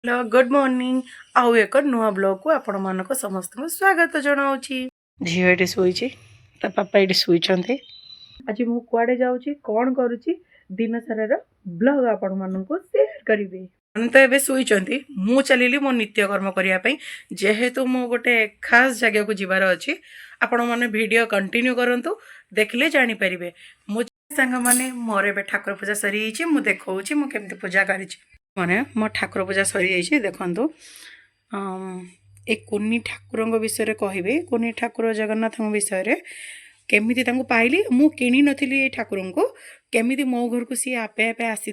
Hello good morning आउ एक नुआ ब्लॉग को आपण मानक समस्त स्वागत जनाऊँगी। झील ये शोची पापा ये शोचते आज मु कुआडे जाऊँगी कौन करुँची दिन सारा ब्लॉग आपण मानक शेयर करी तो एबे शोचती मु चलिली मो नित्यकर्म करने जेहेतु मो गोटे खास जगह को जीवार अच्छी आपण मैंने वीडियो कंटिन्यू करंतु देखले जानी परिबे। मो सांग माने मोर एबे ठाकुर पूजा सरी मु देखौची मु केमती पूजा करिछि माने मो ठाकुर पूजा सरी जाइए देखु ए कुनी ठाकुर विषय कहबे कुनी ठाकुर जगन्नाथ विषय केमिति तांको पाइली मु किनी नथिली ए ठाकुर को केमिति मो घर को सी आपे आपे आसी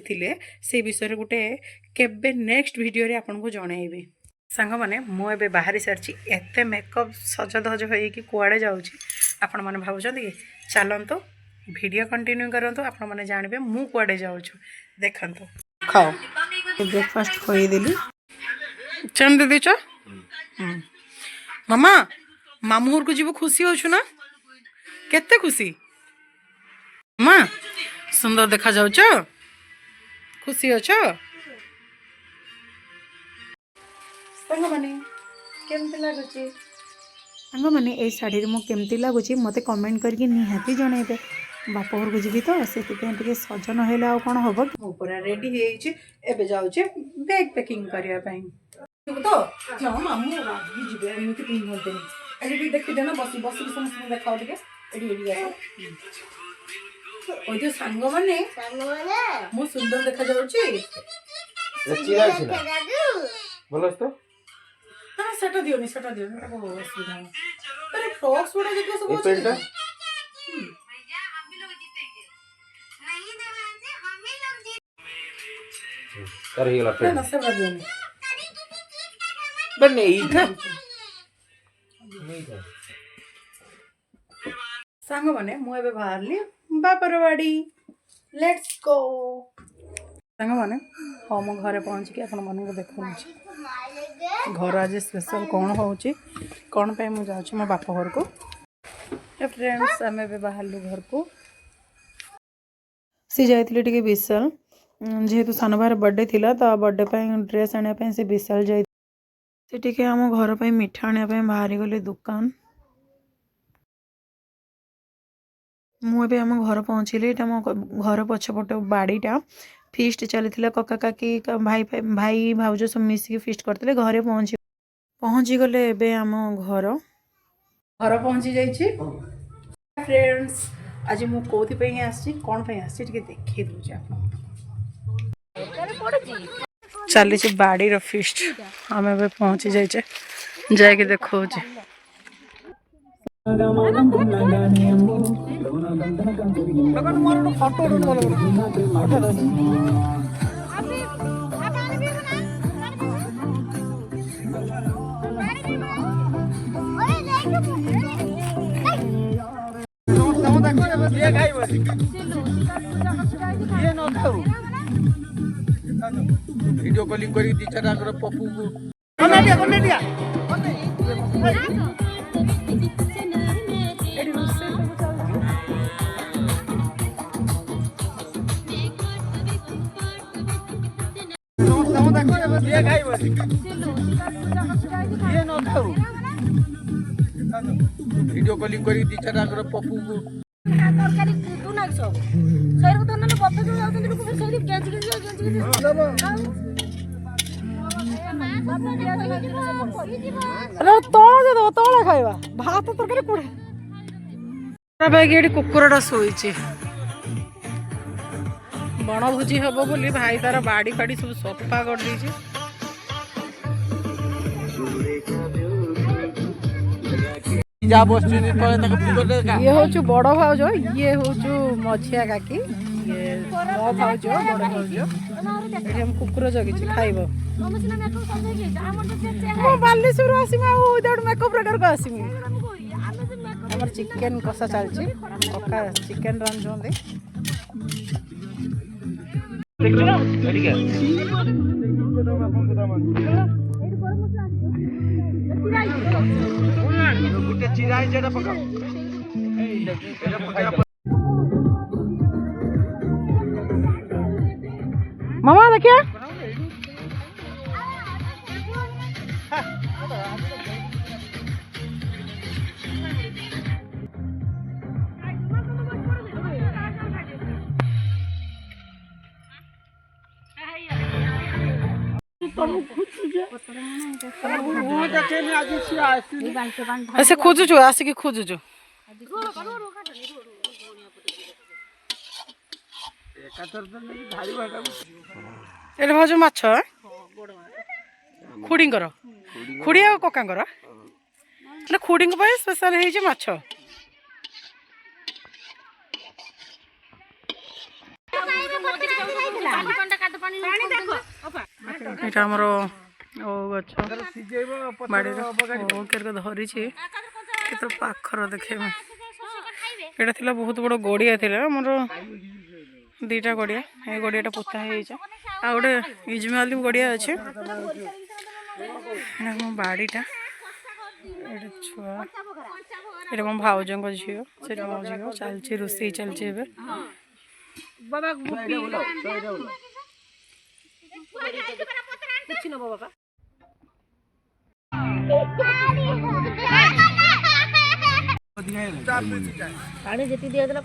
से विषय गोटे केबे नेक्स्ट वीडियो रे आपन को जणाइबे। सांग माने मु एबे बाहरी सारची एते मेकअप सजधज होई कि कुआडे जाउची आपन माने भाबुछन कि चलंतो वीडियो कंटिन्यू करंतो आपन माने जानबे मु कुआडे जाउछु देखंतो। खाओ ब्रेकफास्ट खोदेली चंद दे दीच मामा मामू घर को जीव खुशी होछु ना केते खुशी माँ सुंदर देखा जाउछ खुशी अछ संग माने केमते लागुची संग माने ए साड़ी रे मो केमती लागुची मते कमेंट करके निहाती जणाइबे। बाप घर को जीवी तो से सजन हेले आ कौन हम पूरा रेडी एबे जाऊे बैग पैकिंग करने तो मामू जी एमती पिंधे ये देखिदे ना बस बस समस्त देखा जो सांग मैंने मु सुंदर देखा सेटा दियोनी असुविधा फ्रॉक्स गुड़ा देखो सब सांग माने मु एबे बाहरली बापर बाड़ी लेट्स गो सांग माने हम घरे पहुँच के आपण मन को देखु घर आज स्पेशल कौन होची कौन पे मु जाउछी मो बाप घर को फ्रेंड्स आम एबे बाहरलु घर को सी जाइतिले टिके विशाल जेहेतु सान भाई बर्थडे थिला तो बर्थडे ड्रेस आने से विशाल जाइए आम घर पर मिठा आने बाहरी गले दुकान मुझे आम घर पहुँचली ये मो घर पछपट बाड़ीटा फिस्ट चली कका काकी भाई भाई भाउज सब मिसिक फिस्ट करते घरे पहुँची गले एबे आम घर घर पहुँची जाइए। फ्रेंड्स आज मु कोथि आसी कौन आसी देखी दूचे चली बाड़ी फिस्ट आम ए पहुँची जाइए जाके देखो वीडियो कॉलिंग करी दी चार आकर पप्पू को वीडियो कॉलिंग करी दी चार आकर पप्पू को तरकारी तू ना सब सर को तो ना बफे जो जाउत लोग फिर सर गेंज अरे तोड़ दे दो तोड़ा खाइबा भात तरकारी पुड़े बैग ये कुकुरटा शोचे बनभोजी हम बोली भाई तार बाड़ी फाड़ी सब सफा कर दीजिए ये हूँ बड़ भाउज ये हूँ मझिया काकी ये मो भाउज बड़ भाउज ये हम कुकुर जगी खाइब बालेश्वर आसमी मेकअप प्रकार को आसमी आम चिकेन कषा चलती कका चिकेन रांधुंटे मामा देखिए ସେ ଖୋଜୁଛୁ ଆସିକି ଖୋଜୁଛୁ ଏଠି ଭାଉଜ ମାଛ ଖୁଡିଙ୍କର ଖୁଡି ଆଉ କକାଙ୍କର ହେଲେ ଖୁଡିଙ୍କ ପାଇଁ ସ୍ପେଶାଲ ହେଇଛି ମାଛ ଏଇଟା ଆମର ଗଛ ବାଡ଼ିର କେତେ ଧରିଛି କେତେ ପାଖର ଦେଖେଇବ ଏଇଟା ଥିଲା ବହୁତ ବଡ଼ ଗଡ଼ିଆ ଥିଲା ଆମର ଦୁଇଟା ଗଡ଼ିଆ ଏ ଗଡ଼ିଆଟା ପୋତା ହେଇଯାଇଛି ଆଉ ଗୋଟେ ଇଜମାଲି ଗଡ଼ିଆ ଅଛି ଏଇଟା ମୋ ବାଡ଼ିଟା ଏଇଟା ଛୁଆ ଏଇଟା ମୋ ଭାଉଜଙ୍କ ଝିଅ ସେଟା ମୋ ଝିଅ ଚାଲିଛି ରୋଷେଇ ଚାଲିଛି ଏବେ ପାଣି ଯେତିକି ଦିଆଗଲା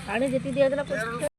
ପାଣି ଯେତିକି ଦିଆଗଲା